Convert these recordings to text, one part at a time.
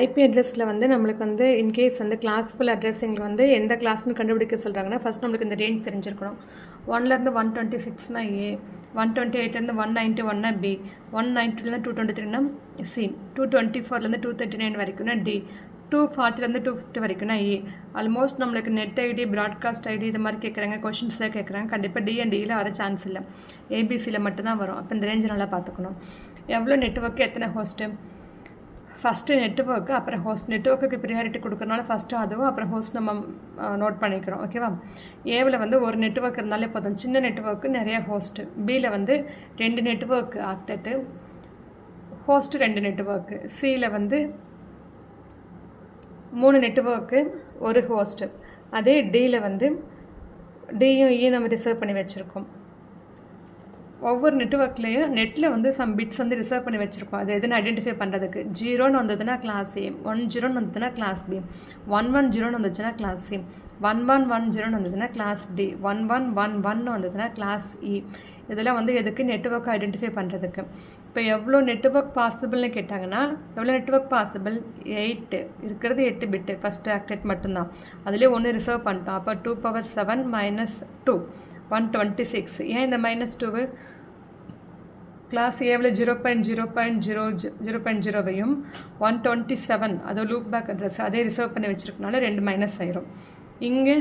IP அட்ரஸில் வந்து நம்மளுக்கு வந்து இன்கேஸ் வந்து கிளாஸ்ஃபுல் அட்ரஸிங்கில் வந்து எந்த கிளாஸ்னு கண்டுபிடிக்க சொல்கிறாங்கன்னா ஃபஸ்ட் நம்மளுக்கு இந்த ரேஞ்ச் தெரிஞ்சிருக்கணும். 1லேருந்து 126னா ஏ, 128லேருந்து 191னா பி, 192லேருந்து 223னா சி, 224லேருந்து 239 வரைக்கும்னா டி, 240லேருந்து 250 வரைக்கும்னா ஏ. ஆல்மோஸ்ட் நம்மளுக்கு நெட் ஐடி, ப்ராட்காஸ்ட் ஐடி இது மாதிரி கேட்குறாங்க, கொஷின்ஸில் கேட்குறாங்க. கண்டிப்பாக டி அண்ட் டியில் வர சான்ஸ் இல்லை, ஏபிசியில் மட்டும்தான் வரும். அப்போ இந்த ரேஞ்சு நல்லா பார்த்துக்கணும். எவ்வளோ நெட்ஒர்க்கு, எத்தனை ஹோஸ்ட்டு, ஃபஸ்ட்டு நெட்ஒர்க்கு அப்புறம் ஹோஸ்ட். நெட்ஒர்க்குக்கு ப்ரியாரிட்டி கொடுக்குறனால ஃபஸ்ட்டு அதுவும் அப்புறம் ஹோஸ்ட் நம்ம நோட் பண்ணிக்கிறோம். ஓகேவா? ஏவில் வந்து ஒரு நெட்ஒர்க் இருந்தாலே போதும், சின்ன நெட்ஒர்க்கு நிறைய ஹோஸ்ட்டு. பியில் வந்து 2 நெட்ஒர்க்கு ஆக்டெட்டு, ஹோஸ்ட்டு 2 நெட்ஒர்க்கு. சியில் வந்து 3 நெட்ஒர்க்கு ஒரு ஹோஸ்ட்டு. அதே டியில் வந்து டியும் ஈயும் நம்ம ரிசர்வ் பண்ணி வச்சுருக்கோம். ஒவ்வொரு நெட்ஒர்க்லேயும் நெட்டில் வந்து சம் பிட்ஸ் வந்து ரிசர்வ் பண்ணி வச்சுருக்கோம். அது எதுன்னு ஐடென்டிஃபை பண்ணுறதுக்கு. 0ன்னு வந்ததுன்னா கிளாஸ் ஏ, 10ன்னு வந்ததுன்னா கிளாஸ் பி, 110ன்னு வந்துச்சுன்னா கிளாஸ் சி, 1110ன்னு வந்ததுன்னா கிளாஸ் டி, 1111 வந்ததுன்னா கிளாஸ் இ. இதெல்லாம் வந்து எதுக்கு? நெட்ஒர்க் ஐடென்டிஃபை பண்ணுறதுக்கு. இப்போ எவ்வளோ நெட்ஒர்க் பாசிபிள்னு கேட்டாங்கன்னா, எவ்வளோ நெட்ஒர்க் பாசிபிள்? 8 இருக்கிறது, 8 பிட்டு ஃபஸ்ட்டு ஆக்டெட் மட்டும்தான். அதிலே 1 ரிசர்வ் பண்ணிட்டோம். அப்போ 2⁻7 - 2 126. ஏன் இந்த -2? கிளாஸ் ஏவில் 0.0.0.0வையும் 127 அது லூப் பேக் அட்ரஸ் அதே ரிசர்வ் பண்ணி வச்சுருக்கனால 2 மைனஸ் ஆயிரும். இங்கே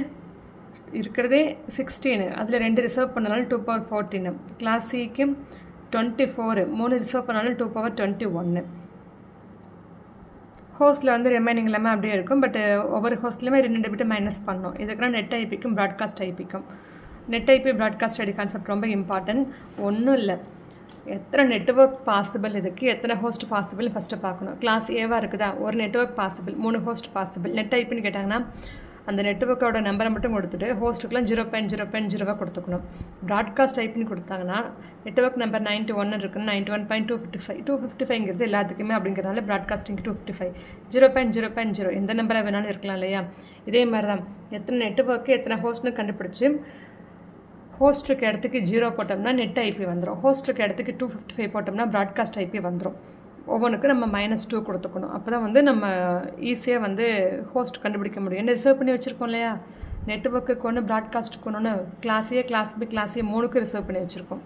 இருக்கிறதே 16, அதில் 2 ரிசர்வ் பண்ணனாலும் 2⁻14. கிளாஸ் சிக்கு 24, 3 ரிசர்வ் பண்ணாலும் 2⁻21. ஹோஸ்ட்டில் வந்து ரிமைனிங் எல்லாமே அப்படியே இருக்கும். பட் ஒவ்வொரு ஹோஸ்ட்லேயுமே 2 பிட்டு மைனஸ் பண்ணோம். இதுக்குன்னா நெட் ஐபிக்கும் ப்ராட்காஸ்ட் ஐபிக்கும். Net IP broadcast ID concept ரொம்ப இம்பார்ட்டன்ட். ஒன்றும் இல்லை, எத்தனை நெட்ஒர்க் பாசிபிள், இதுக்கு எத்தனை ஹோஸ்ட் பாசிபிள் ஃபஸ்ட்டு பார்க்கணும். கிளாஸ் ஏவாக இருக்குதா, ஒரு network possible, 3 host possible. Net ஐபின்னு கேட்டாங்கன்னா அந்த நெட்ஒர்க்கோட நம்பரை மட்டும் கொடுத்துட்டு ஹோஸ்ட்டுக்குலாம் 0.0.0 கொடுத்துக்கணும். ப்ராட்காஸ்ட் ஐபின்னு கொடுத்தாங்கன்னா நெட்ஒர்க் நம்பர் 91 இருக்குன்னு 91.255, 255ங்கிறது எல்லாத்துக்குமே அப்படிங்கிறனால ப்ராட்காஸ்டிங்க்கு 255, 0.0.0 எந்த நம்பரை வேணாலும் இருக்கலாம் இல்லையா? இதே மாதிரி தான் எத்தனை நெட்ஒர்க்கு எத்தனை ஹோஸ்ட்னு கண்டுபிடிச்சி ஹோஸ்ட்டுக்கு இடத்துக்கு 0 போட்டோம்னா நெட் ஐபி வந்துடும். ஹோஸ்ட்டுக்கு இடத்துக்கு 255 போட்டோம்னா ப்ராட்காஸ்ட் ஐபி வந்துடும். ஒவ்வொன்றுக்கு நம்ம -2 கொடுத்துக்கணும். அப்போ தான் வந்து நம்ம ஈஸியாக வந்து ஹோஸ்ட் கண்டுபிடிக்க முடியும். என்ன ரிசர்வ் பண்ணி வச்சுருக்கோம் இல்லையா? நெட்ஒர்க்குக்கு ஒன்று, ப்ராட்காஸ்ட்டுக்கு ஒன்று, class A, class B, class C 3க்கும் ரிசர்வ் பண்ணி வச்சுருக்கோம்.